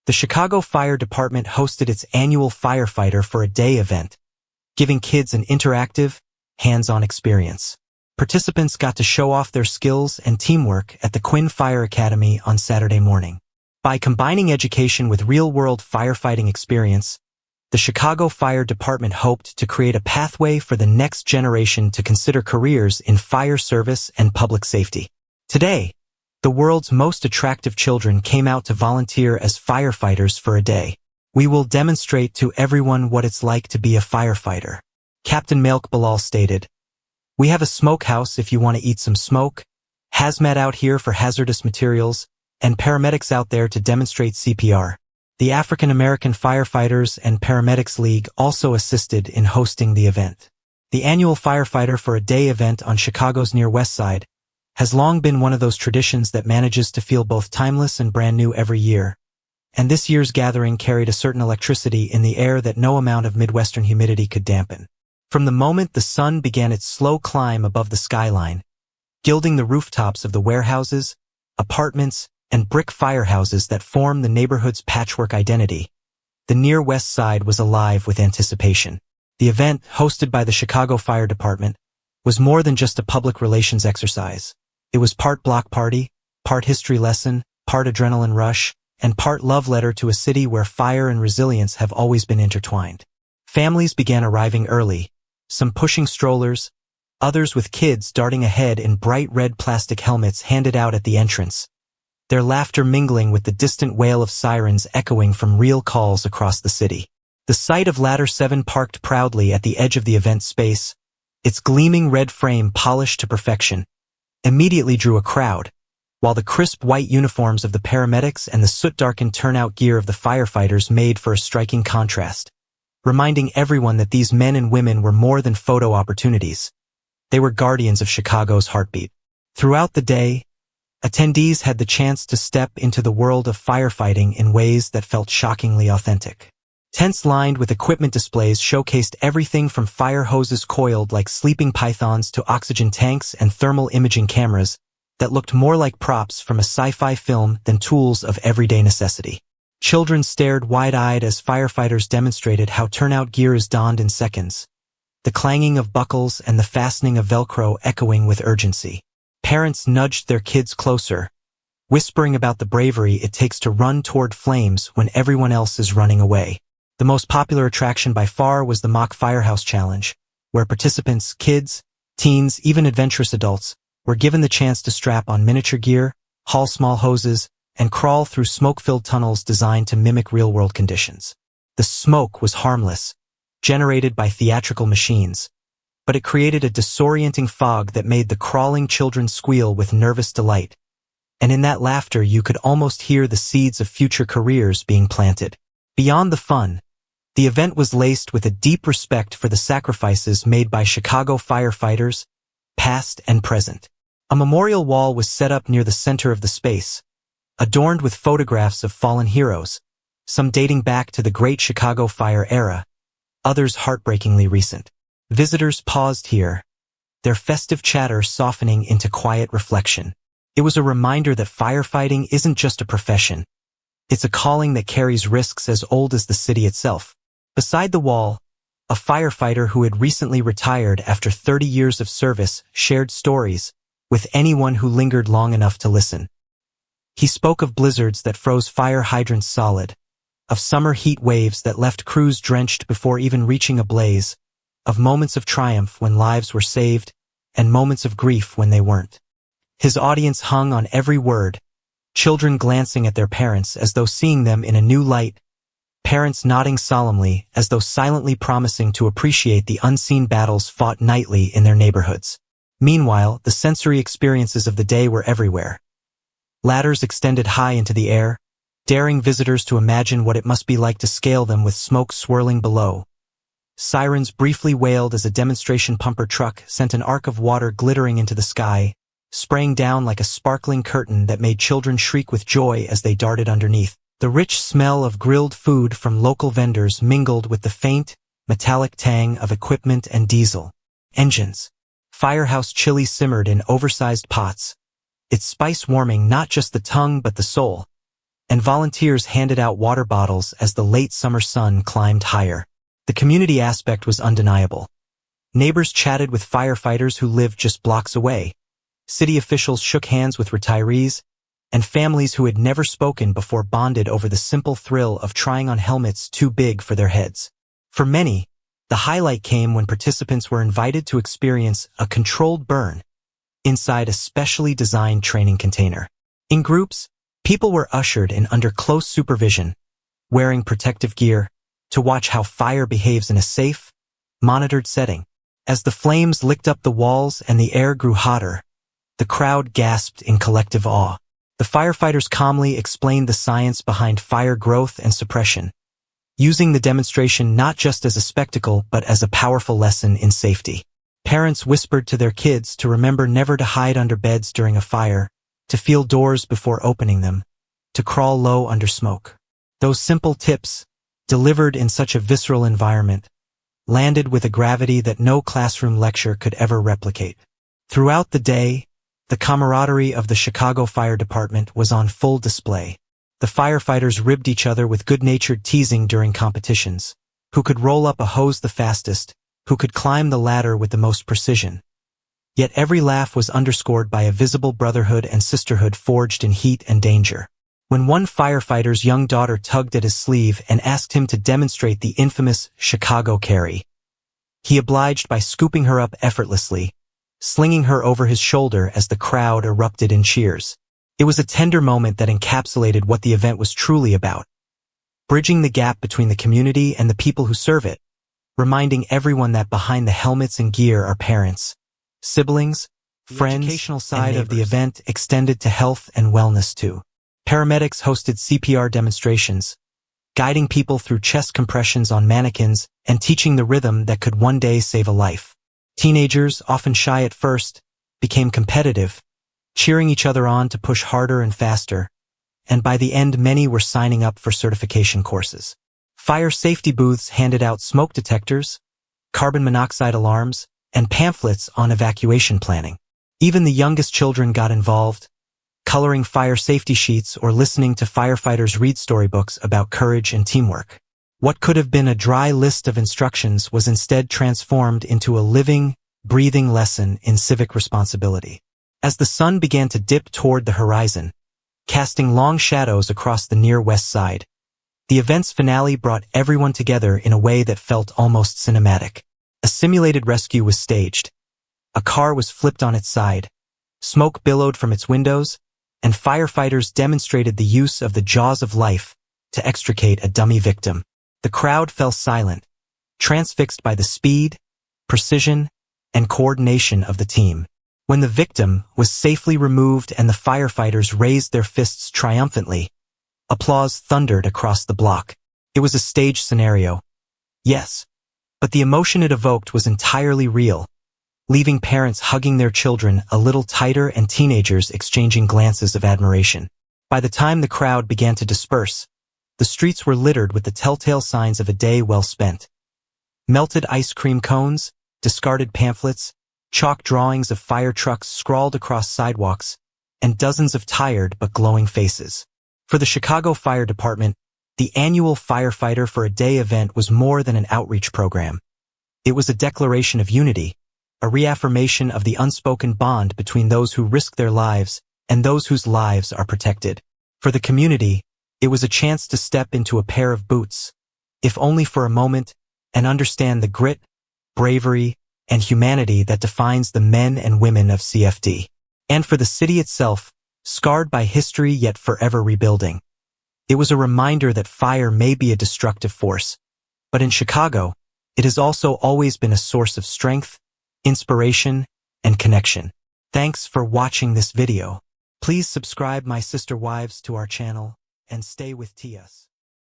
The Chicago Fire Department hosted its annual Firefighter For A event, giving kids an interactive, hands-on experience. Participants got to show off their skills and teamwork at the Quinn Fire Academy on Saturday morning. By combining education with real-world firefighting experience, the Chicago Fire Department hoped to create a pathway for the next generation to consider careers in fire service and public safety. Today, the world's most attractive children came out to volunteer as firefighters for a day. We will demonstrate to everyone what it's like to be a firefighter. Captain Malk Bilal stated, "We have a smokehouse if you want to eat some smoke, hazmat out here for hazardous materials, and paramedics out there to demonstrate CPR." The African American Firefighters and Paramedics League also assisted in hosting the event. The annual Firefighter For A event on Chicago's Near West Side has long been one of those traditions that manages to feel both timeless and brand new every year. And this year's gathering carried a certain electricity in the air that no amount of Midwestern humidity could dampen. From the moment the sun began its slow climb above the skyline, gilding the rooftops of the warehouses, apartments, and brick firehouses that form the neighborhood's patchwork identity, the Near West Side was alive with anticipation. The event, hosted by the Chicago Fire Department, was more than just a public relations exercise. It was part block party, part history lesson, part adrenaline rush, and part love letter to a city where fire and resilience have always been intertwined. Families began arriving early, some pushing strollers, others with kids darting ahead in bright red plastic helmets handed out at the entrance, their laughter mingling with the distant wail of sirens echoing from real calls across the city. The sight of Ladder 7 parked proudly at the edge of the event space, its gleaming red frame polished to perfection, immediately drew a crowd, while the crisp white uniforms of the paramedics and the soot-darkened turnout gear of the firefighters made for a striking contrast, reminding everyone that these men and women were more than photo opportunities. They were guardians of Chicago's heartbeat. Throughout the day, attendees had the chance to step into the world of firefighting in ways that felt shockingly authentic. Tents lined with equipment displays showcased everything from fire hoses coiled like sleeping pythons to oxygen tanks and thermal imaging cameras that looked more like props from a sci-fi film than tools of everyday necessity. Children stared wide-eyed as firefighters demonstrated how turnout gear is donned in seconds, the clanging of buckles and the fastening of Velcro echoing with urgency. Parents nudged their kids closer, whispering about the bravery it takes to run toward flames when everyone else is running away. The most popular attraction by far was the Mock Firehouse Challenge, where participants, kids, teens, even adventurous adults, were given the chance to strap on miniature gear, haul small hoses, and crawl through smoke-filled tunnels designed to mimic real-world conditions. The smoke was harmless, generated by theatrical machines, but it created a disorienting fog that made the crawling children squeal with nervous delight. And in that laughter you could almost hear the seeds of future careers being planted. Beyond the fun, the event was laced with a deep respect for the sacrifices made by Chicago firefighters, past and present. A memorial wall was set up near the center of the space, adorned with photographs of fallen heroes, some dating back to the Great Chicago Fire era, others heartbreakingly recent. Visitors paused here, their festive chatter softening into quiet reflection. It was a reminder that firefighting isn't just a profession. It's a calling that carries risks as old as the city itself. Beside the wall, a firefighter who had recently retired after 30 years of service shared stories with anyone who lingered long enough to listen. He spoke of blizzards that froze fire hydrants solid, of summer heat waves that left crews drenched before even reaching a blaze, of moments of triumph when lives were saved, and moments of grief when they weren't. His audience hung on every word, children glancing at their parents as though seeing them in a new light, parents nodding solemnly as though silently promising to appreciate the unseen battles fought nightly in their neighborhoods. Meanwhile, the sensory experiences of the day were everywhere. Ladders extended high into the air, daring visitors to imagine what it must be like to scale them with smoke swirling below. Sirens briefly wailed as a demonstration pumper truck sent an arc of water glittering into the sky, spraying down like a sparkling curtain that made children shriek with joy as they darted underneath. The rich smell of grilled food from local vendors mingled with the faint, metallic tang of equipment and diesel engines. Firehouse chili simmered in oversized pots, its spice warming not just the tongue but the soul. and volunteers handed out water bottles as the late summer sun climbed higher. The community aspect was undeniable. Neighbors chatted with firefighters who lived just blocks away. City officials shook hands with retirees, and families who had never spoken before bonded over the simple thrill of trying on helmets too big for their heads. For many, the highlight came when participants were invited to experience a controlled burn inside a specially designed training container. In groups, people were ushered in under close supervision, wearing protective gear, to watch how fire behaves in a safe, monitored setting. As the flames licked up the walls and the air grew hotter, the crowd gasped in collective awe. The firefighters calmly explained the science behind fire growth and suppression, using the demonstration not just as a spectacle but as a powerful lesson in safety. Parents whispered to their kids to remember never to hide under beds during a fire, to feel doors before opening them, to crawl low under smoke. Those simple tips, delivered in such a visceral environment, landed with a gravity that no classroom lecture could ever replicate. Throughout the day, the camaraderie of the Chicago Fire Department was on full display. The firefighters ribbed each other with good-natured teasing during competitions. Who could roll up a hose the fastest? Who could climb the ladder with the most precision? Yet every laugh was underscored by a visible brotherhood and sisterhood forged in heat and danger. When one firefighter's young daughter tugged at his sleeve and asked him to demonstrate the infamous Chicago carry, he obliged by scooping her up effortlessly, slinging her over his shoulder as the crowd erupted in cheers. It was a tender moment that encapsulated what the event was truly about, bridging the gap between the community and the people who serve it, reminding everyone that behind the helmets and gear are parents, siblings, friends. The educational side of the event extended to health and wellness too. Paramedics hosted CPR demonstrations, guiding people through chest compressions on mannequins and teaching the rhythm that could one day save a life. Teenagers, often shy at first, became competitive, cheering each other on to push harder and faster, and by the end many were signing up for certification courses. Fire safety booths handed out smoke detectors, carbon monoxide alarms, and pamphlets on evacuation planning. Even the youngest children got involved, coloring fire safety sheets or listening to firefighters read storybooks about courage and teamwork. What could have been a dry list of instructions was instead transformed into a living, breathing lesson in civic responsibility. As the sun began to dip toward the horizon, casting long shadows across the near west side, the event's finale brought everyone together in a way that felt almost cinematic. A simulated rescue was staged. A car was flipped on its side, smoke billowed from its windows, and firefighters demonstrated the use of the jaws of life to extricate a dummy victim. The crowd fell silent, transfixed by the speed, precision, and coordination of the team. When the victim was safely removed and the firefighters raised their fists triumphantly, applause thundered across the block. It was a staged scenario, yes, but the emotion it evoked was entirely real, leaving parents hugging their children a little tighter and teenagers exchanging glances of admiration. By the time the crowd began to disperse, the streets were littered with the telltale signs of a day well spent. Melted ice cream cones, discarded pamphlets, chalk drawings of fire trucks scrawled across sidewalks, and dozens of tired but glowing faces. For the Chicago Fire Department, the annual Firefighter for a Day event was more than an outreach program. It was a declaration of unity, a reaffirmation of the unspoken bond between those who risk their lives and those whose lives are protected. For the community, it was a chance to step into a pair of boots, if only for a moment, and understand the grit, bravery, and humanity that defines the men and women of CFD. And for the city itself, scarred by history yet forever rebuilding, it was a reminder that fire may be a destructive force, but in Chicago, it has also always been a source of strength, inspiration, and connection. Thanks for watching this video. Please subscribe my sister wives to our channel and stay with TS.